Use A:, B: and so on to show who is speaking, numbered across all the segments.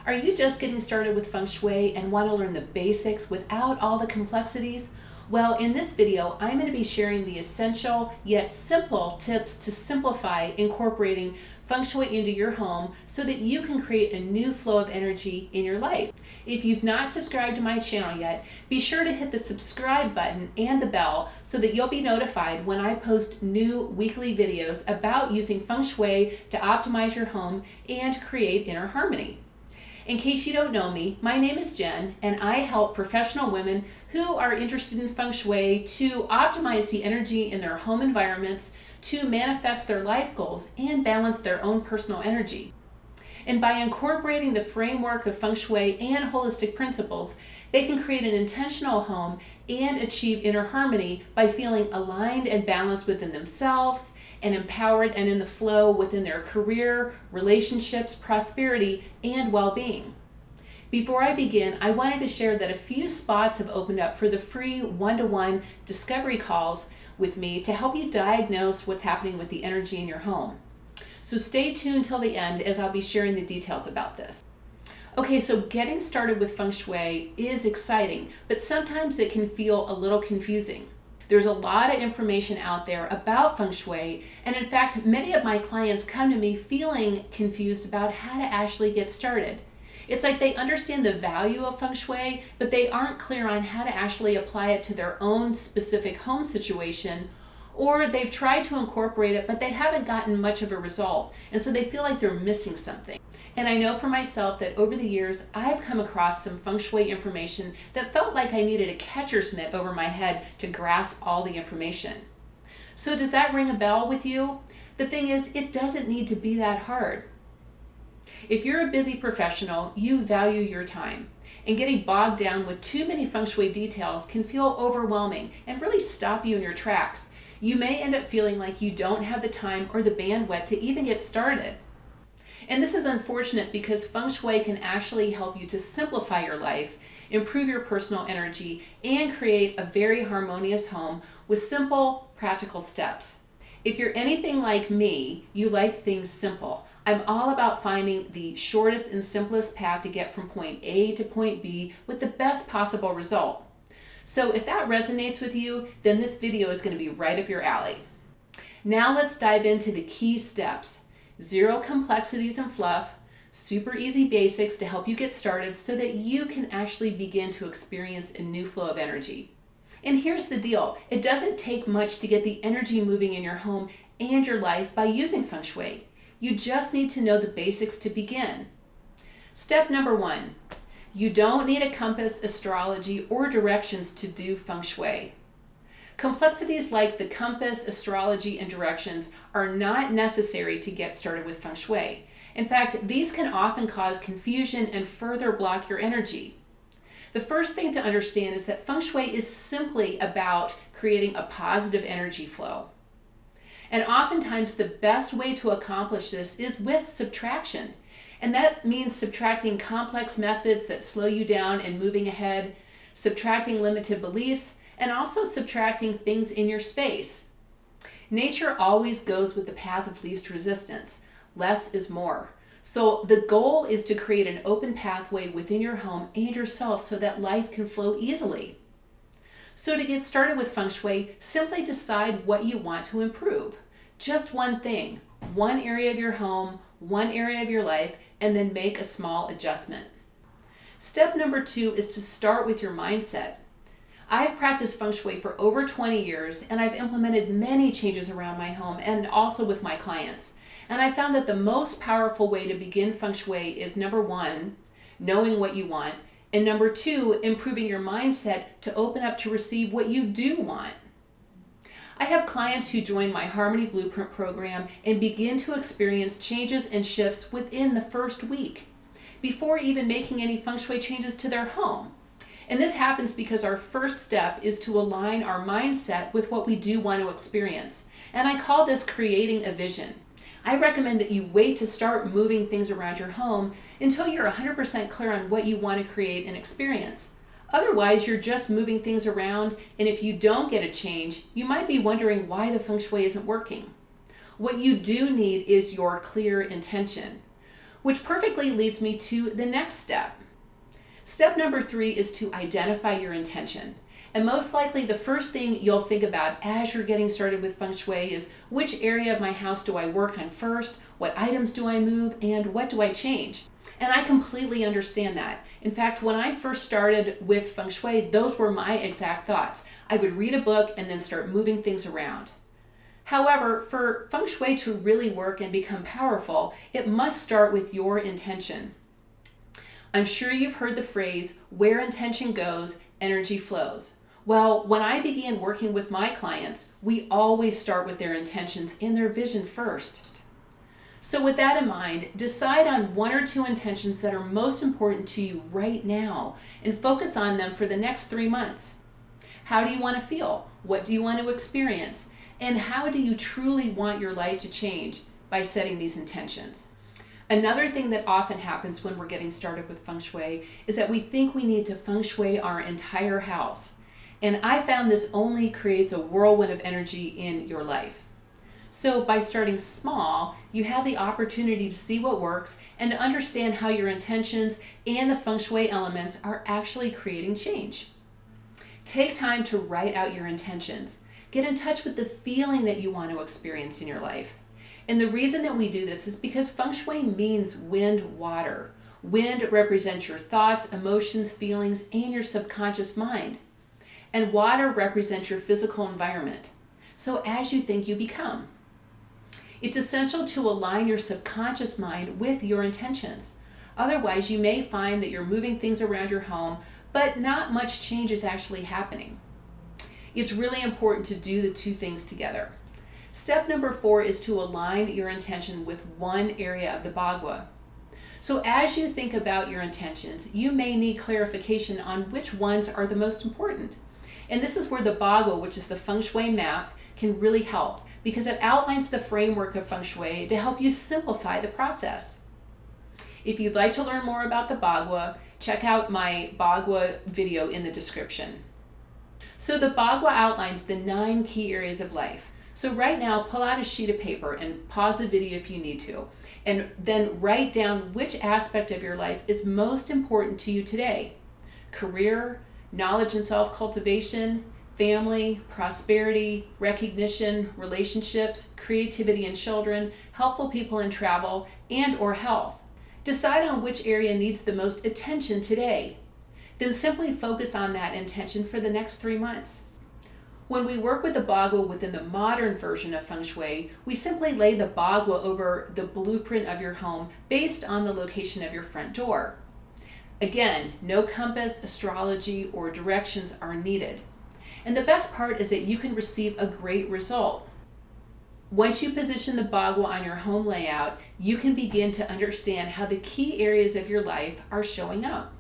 A: Are you just getting started with Feng Shui and want to learn the basics without all the complexities? Well, in this video, I'm going to be sharing the essential yet simple tips to simplify incorporating Feng Shui into your home so that you can create a new flow of energy in your life. If you've not subscribed to my channel yet, be sure to hit the subscribe button and the bell so that you'll be notified when I post new weekly videos about using Feng Shui to optimize your home and create inner harmony. In case you don't know me, my name is Jen, and I help professional women who are interested in Feng Shui to optimize the energy in their home environments, to manifest their life goals, and balance their own personal energy. And by incorporating the framework of Feng Shui and holistic principles, they can create an intentional home and achieve inner harmony by feeling aligned and balanced within themselves, and empowered and in the flow within their career, relationships, prosperity, and well-being. Before I begin, I wanted to share that a few spots have opened up for the free one-to-one discovery calls with me to help you diagnose what's happening with the energy in your home. So stay tuned till the end as I'll be sharing the details about this. Okay, so getting started with Feng Shui is exciting, but sometimes it can feel a little confusing. There's a lot of information out there about Feng Shui, and in fact, many of my clients come to me feeling confused about how to actually get started. It's like they understand the value of Feng Shui, but they aren't clear on how to actually apply it to their own specific home situation, or they've tried to incorporate it, but they haven't gotten much of a result, and so they feel like they're missing something. And I know for myself that over the years, I've come across some Feng Shui information that felt like I needed a catcher's mitt over my head to grasp all the information. So does that ring a bell with you? The thing is, it doesn't need to be that hard. If you're a busy professional, you value your time, and getting bogged down with too many Feng Shui details can feel overwhelming and really stop you in your tracks. You may end up feeling like you don't have the time or the bandwidth to even get started. And this is unfortunate because Feng Shui can actually help you to simplify your life, improve your personal energy, and create a very harmonious home with simple, practical steps. If you're anything like me, you like things simple. I'm all about finding the shortest and simplest path to get from point A to point B with the best possible result. So if that resonates with you, then this video is going to be right up your alley. Now let's dive into the key steps. 0 complexities and fluff, super easy basics to help you get started so that you can actually begin to experience a new flow of energy. And here's the deal, it doesn't take much to get the energy moving in your home and your life by using Feng Shui. You just need to know the basics to begin. Step number 1, you don't need a compass, astrology, or directions to do Feng Shui. Complexities like the compass, astrology, and directions are not necessary to get started with Feng Shui. In fact, these can often cause confusion and further block your energy. The first thing to understand is that Feng Shui is simply about creating a positive energy flow. And oftentimes the best way to accomplish this is with subtraction. And that means subtracting complex methods that slow you down and moving ahead, subtracting limited beliefs, and also subtracting things in your space. Nature always goes with the path of least resistance. Less is more. So the goal is to create an open pathway within your home and yourself so that life can flow easily. So to get started with Feng Shui, simply decide what you want to improve. Just one thing, one area of your home, one area of your life, and then make a small adjustment. Step number 2 is to start with your mindset. I've practiced Feng Shui for over 20 years, and I've implemented many changes around my home and also with my clients. And I found that the most powerful way to begin Feng Shui is number 1, knowing what you want, and number 2, improving your mindset to open up to receive what you do want. I have clients who join my Harmony Blueprint program and begin to experience changes and shifts within the first week, before even making any Feng Shui changes to their home. And this happens because our first step is to align our mindset with what we do want to experience. And I call this creating a vision. I recommend that you wait to start moving things around your home until you're 100% clear on what you want to create and experience. Otherwise, you're just moving things around, and if you don't get a change, you might be wondering why the Feng Shui isn't working. What you do need is your clear intention. which perfectly leads me to the next step. Step number 3 is to identify your intention. And most likely the first thing you'll think about as you're getting started with Feng Shui is which area of my house do I work on first, what items do I move, and what do I change? And I completely understand that. In fact, when I first started with Feng Shui, those were my exact thoughts. I would read a book and then start moving things around. However, for Feng Shui to really work and become powerful, it must start with your intention. I'm sure you've heard the phrase, where intention goes, energy flows. Well, when I began working with my clients, we always start with their intentions and their vision first. So with that in mind, decide on 1 or 2 intentions that are most important to you right now and focus on them for the next 3 months. How do you want to feel? What do you want to experience? And how do you truly want your life to change by setting these intentions? Another thing that often happens when we're getting started with Feng Shui is that we think we need to Feng Shui our entire house. And I found this only creates a whirlwind of energy in your life. So by starting small, you have the opportunity to see what works and to understand how your intentions and the Feng Shui elements are actually creating change. Take time to write out your intentions. Get in touch with the feeling that you want to experience in your life. And the reason that we do this is because Feng Shui means wind, water. Wind represents your thoughts, emotions, feelings, and your subconscious mind. And water represents your physical environment. So as you think, you become. It's essential to align your subconscious mind with your intentions. Otherwise, you may find that you're moving things around your home, but not much change is actually happening. It's really important to do the 2 things together. Step number 4 is to align your intention with one area of the Bagua. So as you think about your intentions, you may need clarification on which ones are the most important. And this is where the Bagua, which is the Feng Shui map, can really help because it outlines the framework of Feng Shui to help you simplify the process. If you'd like to learn more about the Bagua, check out my Bagua video in the description. So the Bagua outlines the 9 key areas of life. So right now, pull out a sheet of paper and pause the video if you need to, and then write down which aspect of your life is most important to you today. Career, knowledge and self-cultivation, family, prosperity, recognition, relationships, creativity and children, helpful people and travel, and or health. Decide on which area needs the most attention today. Then simply focus on that intention for the next 3 months. When we work with the Bagua within the modern version of Feng Shui, we simply lay the Bagua over the blueprint of your home based on the location of your front door. Again, no compass, astrology, or directions are needed. And the best part is that you can receive a great result. Once you position the Bagua on your home layout, you can begin to understand how the key areas of your life are showing up.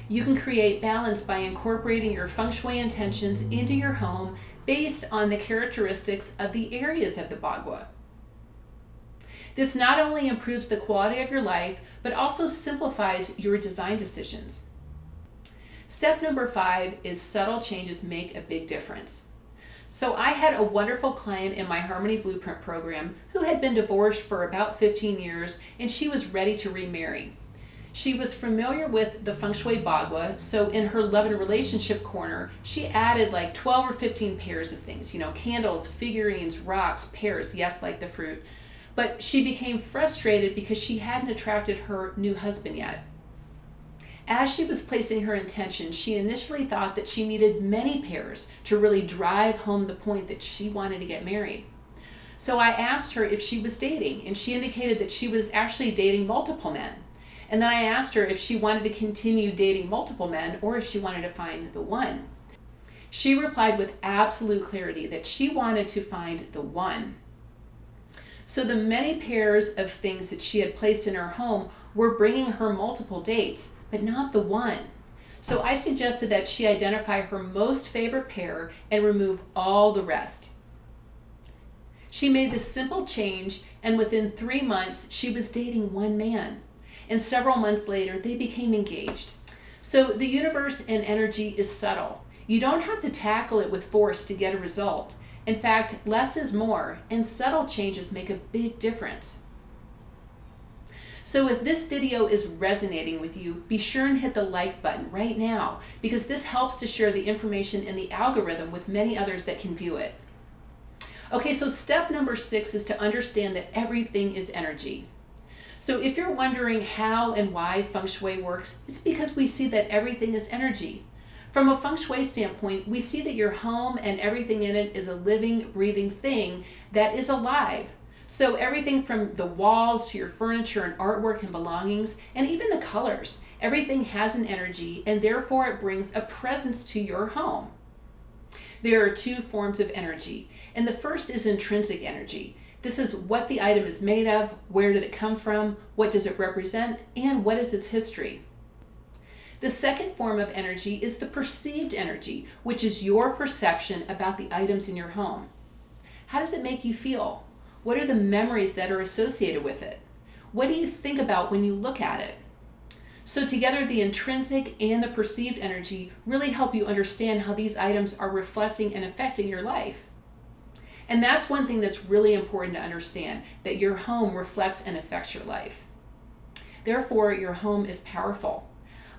A: You can create balance by incorporating your Feng Shui intentions into your home based on the characteristics of the areas of the Bagua. This not only improves the quality of your life, but also simplifies your design decisions. Step number 5 is subtle changes make a big difference. So I had a wonderful client in my Harmony Blueprint program who had been divorced for about 15 years, and she was ready to remarry. She was familiar with the Feng Shui Bagua, so in her love and relationship corner, she added like 12 or 15 pairs of things, candles, figurines, rocks, pears, yes, like the fruit. But she became frustrated because she hadn't attracted her new husband yet. As she was placing her intention, she initially thought that she needed many pairs to really drive home the point that she wanted to get married. So I asked her if she was dating, and she indicated that she was actually dating multiple men. And then I asked her if she wanted to continue dating multiple men or if she wanted to find the one. She replied with absolute clarity that she wanted to find the one. So the many pairs of things that she had placed in her home were bringing her multiple dates, but not the one. So I suggested that she identify her most favorite pair and remove all the rest. She made this simple change, and within 3 months, she was dating one man. And several months later, they became engaged. So the universe and energy is subtle. You don't have to tackle it with force to get a result. In fact, less is more, and subtle changes make a big difference. So if this video is resonating with you, be sure and hit the like button right now, because this helps to share the information in the algorithm with many others that can view it. Okay, so step number 6 is to understand that everything is energy. So if you're wondering how and why Feng Shui works, it's because we see that everything is energy. From a Feng Shui standpoint, we see that your home and everything in it is a living, breathing thing that is alive. So everything from the walls to your furniture and artwork and belongings, and even the colors, everything has an energy, and therefore it brings a presence to your home. There are 2 forms of energy, and the first is intrinsic energy. This is what the item is made of, where did it come from, what does it represent, and what is its history. The second form of energy is the perceived energy, which is your perception about the items in your home. How does it make you feel? What are the memories that are associated with it? What do you think about when you look at it? So together, the intrinsic and the perceived energy really help you understand how these items are reflecting and affecting your life. And that's one thing that's really important to understand, that your home reflects and affects your life. Therefore, your home is powerful.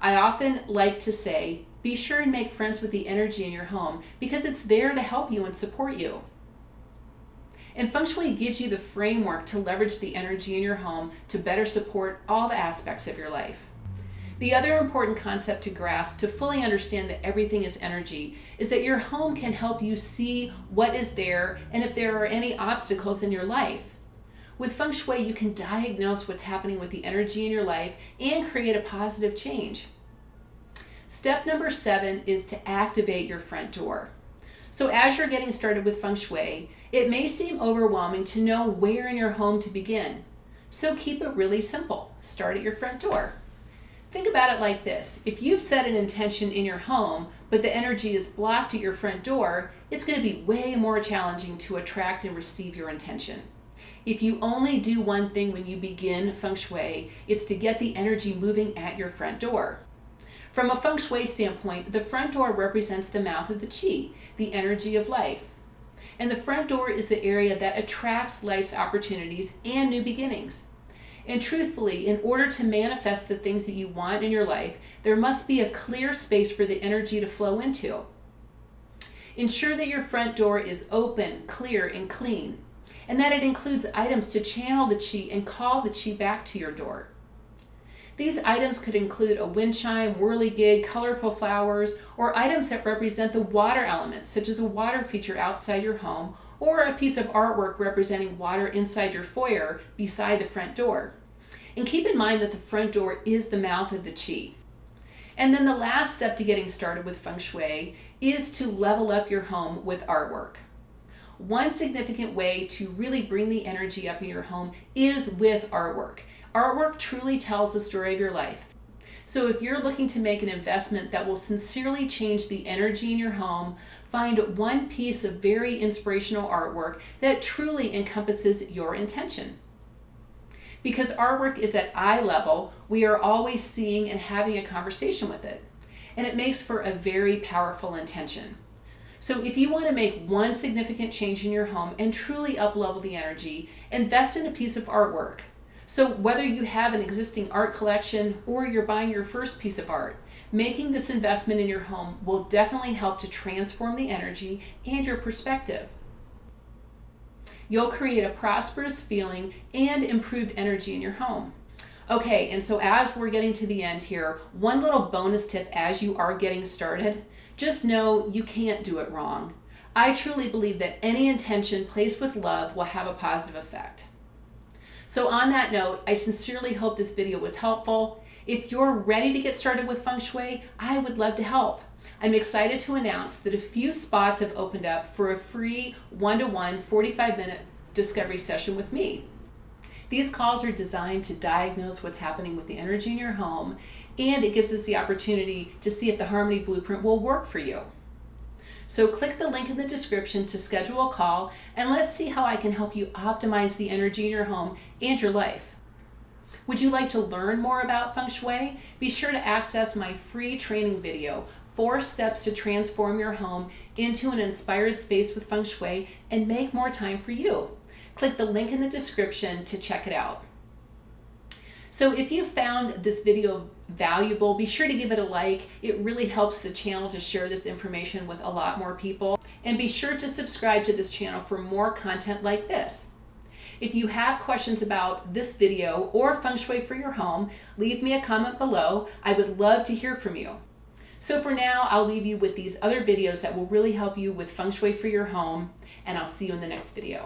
A: I often like to say, be sure and make friends with the energy in your home, because it's there to help you and support you. And Feng Shui gives you the framework to leverage the energy in your home to better support all the aspects of your life. The other important concept to grasp to fully understand that everything is energy is that your home can help you see what is there and if there are any obstacles in your life. With Feng Shui, you can diagnose what's happening with the energy in your life and create a positive change. Step number 7 is to activate your front door. So as you're getting started with Feng Shui, it may seem overwhelming to know where in your home to begin. So keep it really simple. Start at your front door. Think about it like this. If you've set an intention in your home, but the energy is blocked at your front door, it's going to be way more challenging to attract and receive your intention. If you only do one thing when you begin Feng Shui, it's to get the energy moving at your front door. From a Feng Shui standpoint, the front door represents the mouth of the Qi, the energy of life. And the front door is the area that attracts life's opportunities and new beginnings. And truthfully, in order to manifest the things that you want in your life, there must be a clear space for the energy to flow into. Ensure that your front door is open, clear, and clean, and that it includes items to channel the Qi and call the Qi back to your door. These items could include a wind chime, whirligig, colorful flowers, or items that represent the water element, such as a water feature outside your home, or a piece of artwork representing water inside your foyer beside the front door. And keep in mind that the front door is the mouth of the Qi. And then the last step to getting started with Feng Shui is to level up your home with artwork. One significant way to really bring the energy up in your home is with artwork. Artwork truly tells the story of your life. So if you're looking to make an investment that will sincerely change the energy in your home, find one piece of very inspirational artwork that truly encompasses your intention. Because artwork is at eye level, we are always seeing and having a conversation with it. And it makes for a very powerful intention. So if you want to make one significant change in your home and truly up-level the energy, invest in a piece of artwork. So whether you have an existing art collection or you're buying your first piece of art, making this investment in your home will definitely help to transform the energy and your perspective. You'll create a prosperous feeling and improved energy in your home. Okay, and so as we're getting to the end here, one little bonus tip as you are getting started, just know you can't do it wrong. I truly believe that any intention placed with love will have a positive effect. So on that note, I sincerely hope this video was helpful. If you're ready to get started with Feng Shui, I would love to help. I'm excited to announce that a few spots have opened up for a free one-to-one 45-minute discovery session with me. These calls are designed to diagnose what's happening with the energy in your home, and it gives us the opportunity to see if the Harmony Blueprint will work for you. So click the link in the description to schedule a call, and let's see how I can help you optimize the energy in your home and your life. Would you like to learn more about Feng Shui? Be sure to access my free training video, 4 Steps to Transform Your Home into an Inspired Space with Feng Shui and Make More Time for You. Click the link in the description to check it out. So if you found this video valuable, be sure to give it a like. It really helps the channel to share this information with a lot more people. And be sure to subscribe to this channel for more content like this. If you have questions about this video or Feng Shui for your home, leave me a comment below. I would love to hear from you. So for now, I'll leave you with these other videos that will really help you with Feng Shui for your home, and I'll see you in the next video.